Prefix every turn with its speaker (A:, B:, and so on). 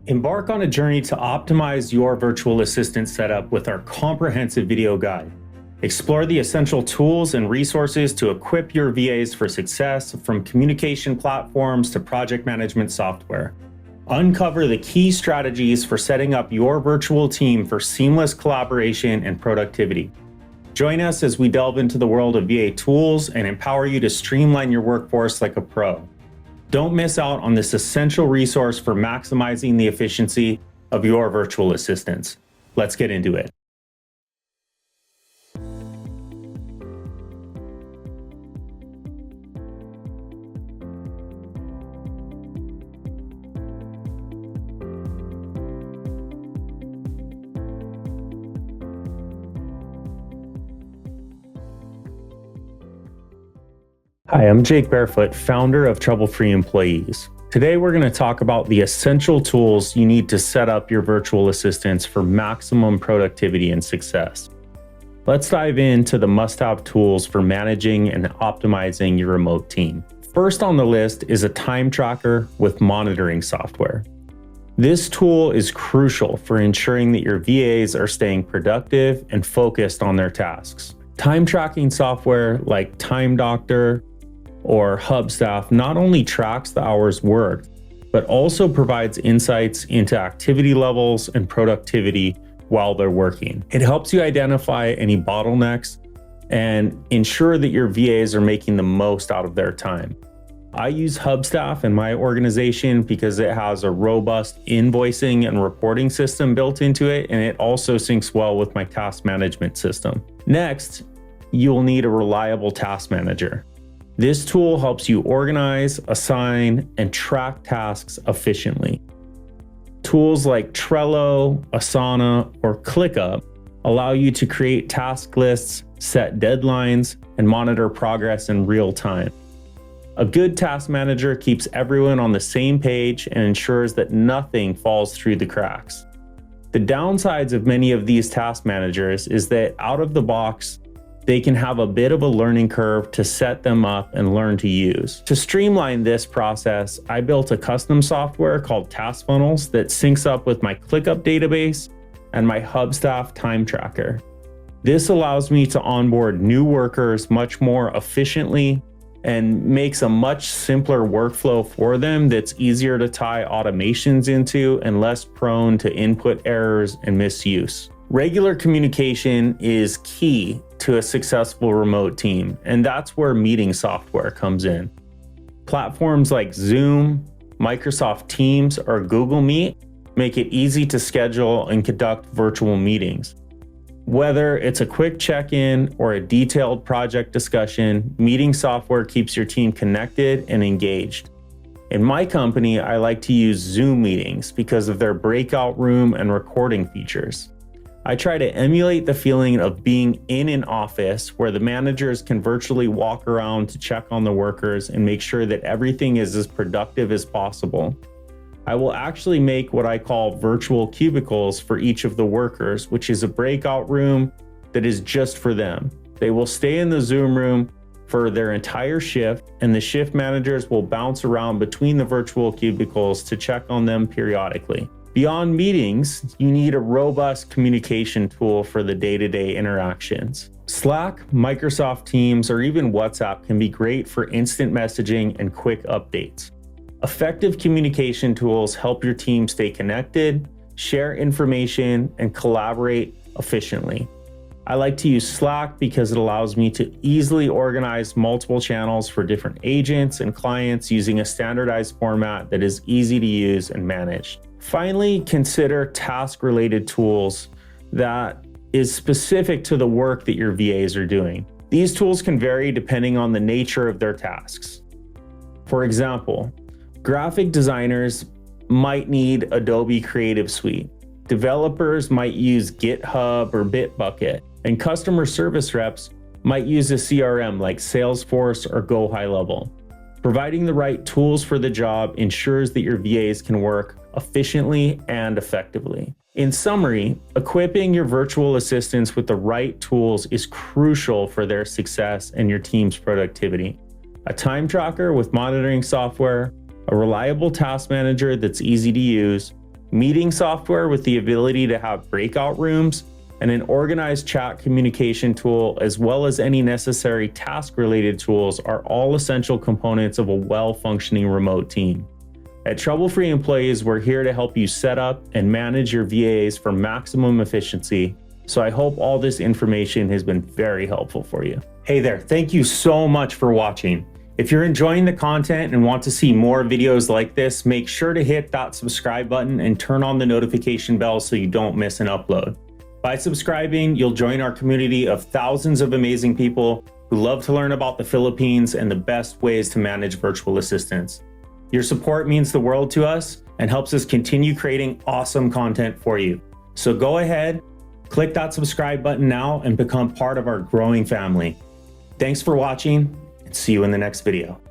A: Embark on a journey to optimize your virtual assistant setup with our comprehensive video guide. Explore the essential tools and resources to equip your VAs for success, from communication platforms to project management software. Uncover the key strategies for setting up your virtual team for seamless collaboration and productivity. Join us as we delve into the world of VA tools and empower you to streamline your workforce like a pro. Don't miss out on this essential resource for maximizing the efficiency of your virtual assistants. Let's get into it. Hi, I'm Jake Barefoot, founder of Trouble-Free Employees. Today, we're going to talk about the essential tools you need to set up your virtual assistants for maximum productivity and success. Let's dive into the must-have tools for managing and optimizing your remote team. First on the list is a time tracker with monitoring software. This tool is crucial for ensuring that your VAs are staying productive and focused on their tasks. Time tracking software like Time Doctor or Hubstaff not only tracks the hours worked, but also provides insights into activity levels and productivity while they're working. It helps you identify any bottlenecks and ensure that your VAs are making the most out of their time. I use Hubstaff in my organization because it has a robust invoicing and reporting system built into it, and it also syncs well with my task management system. Next, you'll need a reliable task manager. This tool helps you organize, assign, and track tasks efficiently. Tools like Trello, Asana, or ClickUp allow you to create task lists, set deadlines, and monitor progress in real time. A good task manager keeps everyone on the same page and ensures that nothing falls through the cracks. The downsides of many of these task managers is that out of the box, they can have a bit of a learning curve to set them up and learn to use. To streamline this process, I built a custom software called Task Funnels that syncs up with my ClickUp database and my Hubstaff time tracker. This allows me to onboard new workers much more efficiently and makes a much simpler workflow for them that's easier to tie automations into and less prone to input errors and misuse. Regular communication is key to a successful remote team, and that's where meeting software comes in. Platforms like Zoom, Microsoft Teams, or Google Meet make it easy to schedule and conduct virtual meetings. Whether it's a quick check-in or a detailed project discussion, meeting software keeps your team connected and engaged. In my company, I like to use Zoom meetings because of their breakout room and recording features. I try to emulate the feeling of being in an office where the managers can virtually walk around to check on the workers and make sure that everything is as productive as possible. I will actually make what I call virtual cubicles for each of the workers, which is a breakout room that is just for them. They will stay in the Zoom room for their entire shift, and the shift managers will bounce around between the virtual cubicles to check on them periodically. Beyond meetings, you need a robust communication tool for the day-to-day interactions. Slack, Microsoft Teams, or even WhatsApp can be great for instant messaging and quick updates. Effective communication tools help your team stay connected, share information, and collaborate efficiently. I like to use Slack because it allows me to easily organize multiple channels for different agents and clients using a standardized format that is easy to use and manage. Finally, consider task-related tools that is specific to the work that your VAs are doing. These tools can vary depending on the nature of their tasks. For example, graphic designers might need Adobe Creative Suite. Developers might use GitHub or Bitbucket, and customer service reps might use a CRM like Salesforce or Go High Level. Providing the right tools for the job ensures that your VAs can work efficiently and effectively. In summary, equipping your virtual assistants with the right tools is crucial for their success and your team's productivity. A time tracker with monitoring software, a reliable task manager that's easy to use, meeting software with the ability to have breakout rooms, and an organized chat communication tool, as well as any necessary task-related tools, are all essential components of a well-functioning remote team. At Trouble-Free Employees, we're here to help you set up and manage your VAs for maximum efficiency. So I hope all this information has been very helpful for you. Hey there, thank you so much for watching. If you're enjoying the content and want to see more videos like this, make sure to hit that subscribe button and turn on the notification bell so you don't miss an upload. By subscribing, you'll join our community of thousands of amazing people who love to learn about the Philippines and the best ways to manage virtual assistants. Your support means the world to us and helps us continue creating awesome content for you. So go ahead, click that subscribe button now and become part of our growing family. Thanks for watching, and see you in the next video.